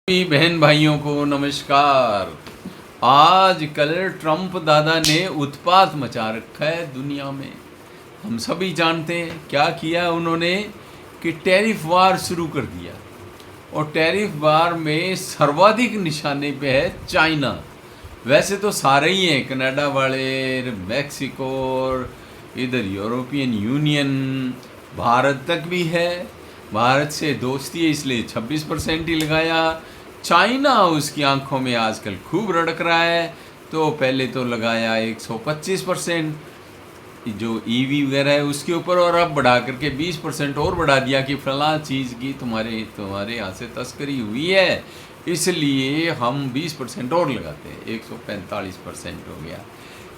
सभी बहन भाइयों को नमस्कार। आजकल ट्रम्प दादा ने उत्पात मचा रखा है दुनिया में। हम सभी जानते हैं क्या किया उन्होंने कि टैरिफ वार शुरू कर दिया। और टैरिफ वार में सर्वाधिक निशाने पे है चाइना। वैसे तो सारे ही हैं, कनाडा वाले, मैक्सिको, इधर यूरोपियन यूनियन, भारत तक भी है। भारत से दोस्ती है इसलिए 26% ही लगाया। चाइना उसकी आंखों में आजकल खूब रड़क रहा है, तो पहले तो लगाया 125% जो ईवी वगैरह है उसके ऊपर, और अब बढ़ा करके 20% और बढ़ा दिया कि फलां चीज़ की तुम्हारे यहाँ से तस्करी हुई है, इसलिए हम 20% और लगाते हैं, 145% हो गया।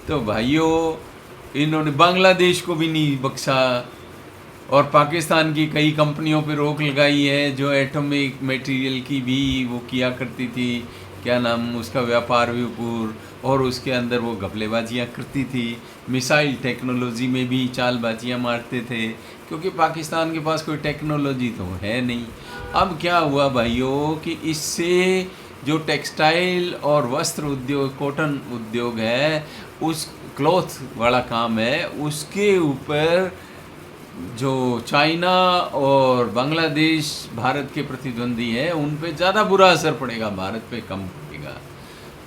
तो भाइयों, इन्होंने बांग्लादेश को भी नहीं बख्शा और पाकिस्तान की कई कंपनियों पे रोक लगाई है जो एटॉमिक मटेरियल की भी वो किया करती थी, क्या नाम उसका, व्यापार विपुर, और उसके अंदर वो घपलेबाजियाँ करती थी। मिसाइल टेक्नोलॉजी में भी चालबाजियाँ मारते थे, क्योंकि पाकिस्तान के पास कोई टेक्नोलॉजी तो है नहीं। अब क्या हुआ भाइयों कि इससे जो टेक्सटाइल और वस्त्र उद्योग, कॉटन उद्योग है, उस क्लॉथ वाला काम है, उसके ऊपर जो चाइना और बांग्लादेश भारत के प्रतिद्वंदी हैं उन पे ज़्यादा बुरा असर पड़ेगा, भारत पे कम पड़ेगा।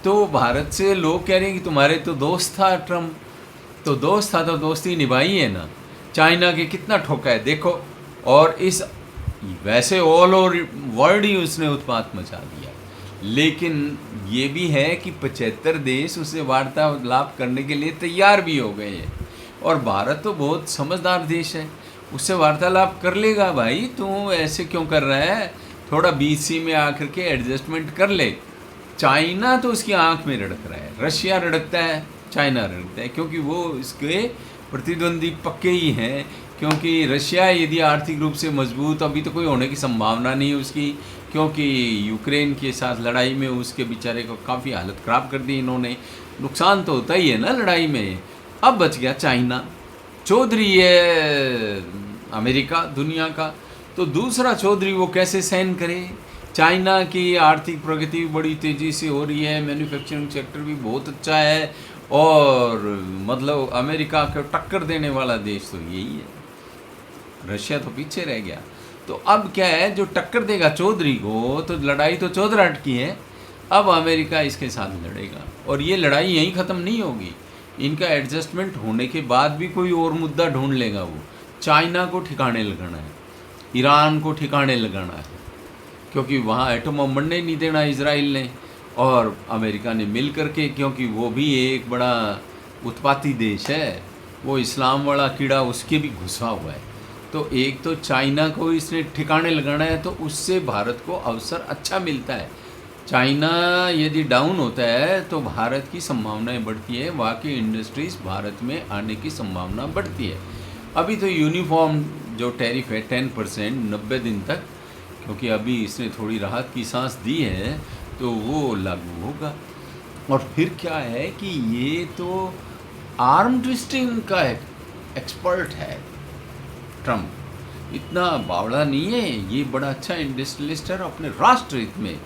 तो भारत से लोग कह रहे हैं कि तुम्हारे तो दोस्त था ट्रम्प, तो दोस्त था तो दोस्ती निभाई है ना। चाइना के कितना ठोका है देखो। और इस वैसे ऑल ओवर वर्ल्ड ही उसने उत्पात मचा दिया, लेकिन ये भी है कि 75 देश उससे वार्तालाप करने के लिए तैयार भी हो गए हैं। और भारत तो बहुत समझदार देश है, उससे वार्तालाप कर लेगा। भाई तू ऐसे क्यों कर रहा है, थोड़ा बीच में आकर के एडजस्टमेंट कर ले। चाइना तो उसकी आंख में रड़क रहा है, रशिया रड़कता है, चाइना रड़कता है, क्योंकि वो इसके प्रतिद्वंदी पक्के ही हैं। क्योंकि रशिया यदि आर्थिक रूप से मजबूत, अभी तो कोई होने की संभावना नहीं है उसकी, क्योंकि यूक्रेन के साथ लड़ाई में उसके बेचारे को काफ़ी हालत ख़राब कर दी इन्होंने। नुकसान तो होता ही है ना लड़ाई में। अब बच गया चाइना, चौधरी है अमेरिका दुनिया का, तो दूसरा चौधरी वो कैसे सहन करे। चाइना की आर्थिक प्रगति भी बड़ी तेज़ी से हो रही है, मैन्युफैक्चरिंग सेक्टर भी बहुत अच्छा है, और मतलब अमेरिका को टक्कर देने वाला देश तो यही है। रशिया तो पीछे रह गया। तो अब क्या है, जो टक्कर देगा चौधरी को, तो लड़ाई तो चौधराट की है। अब अमेरिका इसके साथ लड़ेगा, और ये लड़ाई यहीं ख़त्म नहीं होगी। इनका एडजस्टमेंट होने के बाद भी कोई और मुद्दा ढूंढ लेगा वो। चाइना को ठिकाने लगाना है, ईरान को ठिकाने लगाना है, क्योंकि वहाँ एटम बम बनने नहीं देना इसराइल ने और अमेरिका ने मिल करके, क्योंकि वो भी एक बड़ा उत्पाती देश है, वो इस्लाम वाला कीड़ा उसके भी घुसा हुआ है। तो एक तो चाइना को इसने ठिकाने लगाना है, तो उससे भारत को अवसर अच्छा मिलता है। चाइना यदि डाउन होता है तो भारत की संभावनाएं बढ़ती है, वहाँ की इंडस्ट्रीज़ भारत में आने की संभावना बढ़ती है। अभी तो यूनिफॉर्म जो टैरिफ है 10% 90 दिन तक, क्योंकि अभी इसने थोड़ी राहत की सांस दी है, तो वो लागू होगा। और फिर क्या है कि ये तो आर्म ट्विस्टिंग का एक्सपर्ट है ट्रम्प, इतना बावड़ा नहीं है, ये बड़ा अच्छा इंडस्ट्रियलिस्ट है। अपने राष्ट्र हित में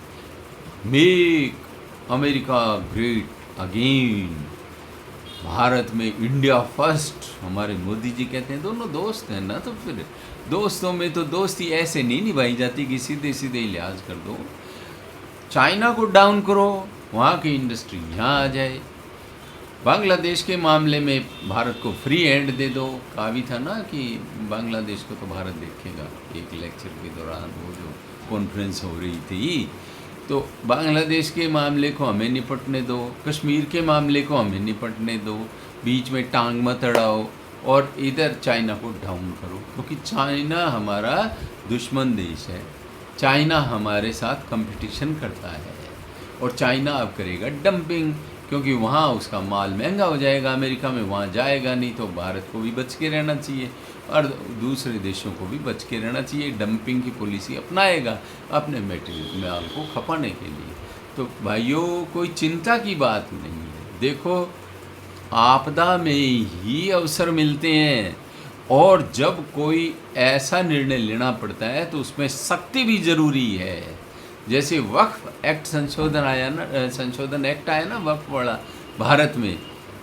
make America great again, Bharat में इंडिया फर्स्ट, हमारे मोदी जी कहते हैं। दोनों दोस्त हैं ना, तो फिर दोस्तों में तो दोस्ती ऐसे नहीं निभाई जाती कि सीधे सीधे ही लिहाज कर दो। चाइना को डाउन करो, वहाँ की इंडस्ट्री यहाँ आ जाए। बांग्लादेश के मामले में भारत को फ्री हैंड दे दो, कहा भी था ना कि बांग्लादेश को तो भारत देखेगा, एक लेक्चर के दौरान वो जो कॉन्फ्रेंस हो रही थी। तो बांग्लादेश के मामले को हमें निपटने दो, कश्मीर के मामले को हमें निपटने दो, बीच में टांग मत अड़ाओ, और इधर चाइना को डाउन करो, क्योंकि चाइना हमारा दुश्मन देश है। चाइना हमारे साथ कंपटीशन करता है, और चाइना अब करेगा डंपिंग, क्योंकि वहाँ उसका माल महंगा हो जाएगा, अमेरिका में वहाँ जाएगा नहीं। तो भारत को भी बच के रहना चाहिए और दूसरे देशों को भी बच के रहना चाहिए। डंपिंग की पॉलिसी अपनाएगा अपने मटेरियल माल को खपाने के लिए। तो भाइयों, कोई चिंता की बात नहीं है। देखो, आपदा में ही अवसर मिलते हैं, और जब कोई ऐसा निर्णय लेना पड़ता है तो उसमें शक्ति भी ज़रूरी है। जैसे वक्फ एक्ट संशोधन एक्ट आया ना वक्फ वाला भारत में,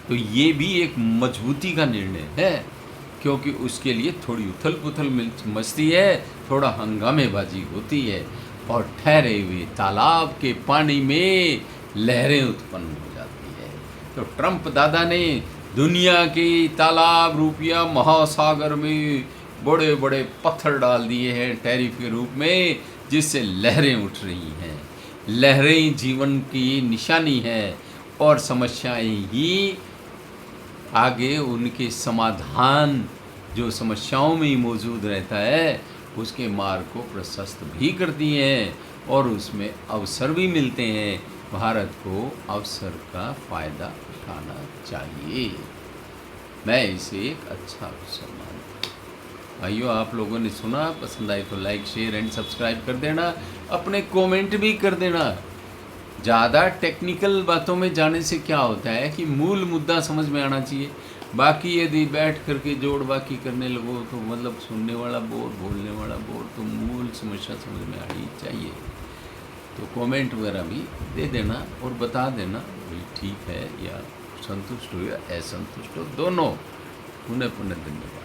तो ये भी एक मजबूती का निर्णय है, क्योंकि उसके लिए थोड़ी उथल पुथल मचती है, थोड़ा हंगामेबाजी होती है, और ठहरे हुए तालाब के पानी में लहरें उत्पन्न हो जाती है। तो ट्रंप दादा ने दुनिया के तालाब रूपिया महासागर में बड़े बड़े पत्थर डाल दिए हैं टैरिफ के रूप में, जिससे लहरें उठ रही हैं। लहरें जीवन की निशानी है, और समस्याएं ही आगे उनके समाधान जो समस्याओं में ही मौजूद रहता है उसके मार्ग को प्रशस्त भी करती हैं, और उसमें अवसर भी मिलते हैं। भारत को अवसर का फ़ायदा उठाना चाहिए। मैं इसे एक अच्छा अवसर मानता हूँ। भाइयों, आप लोगों ने सुना, पसंद आए तो लाइक शेयर एंड सब्सक्राइब कर देना, अपने कमेंट भी कर देना। ज़्यादा टेक्निकल बातों में जाने से क्या होता है कि मूल मुद्दा समझ में आना चाहिए। बाकी यदि बैठ करके जोड़ बाकी करने लगो तो मतलब सुनने वाला बोर, बोलने वाला बोर, तो मूल समस्या समझ में आनी चाहिए। तो कमेंट वगैरह भी दे देना और बता देना भाई ठीक है, या संतुष्ट हो या असंतुष्ट हो, दोनों। पुनः धन्यवाद।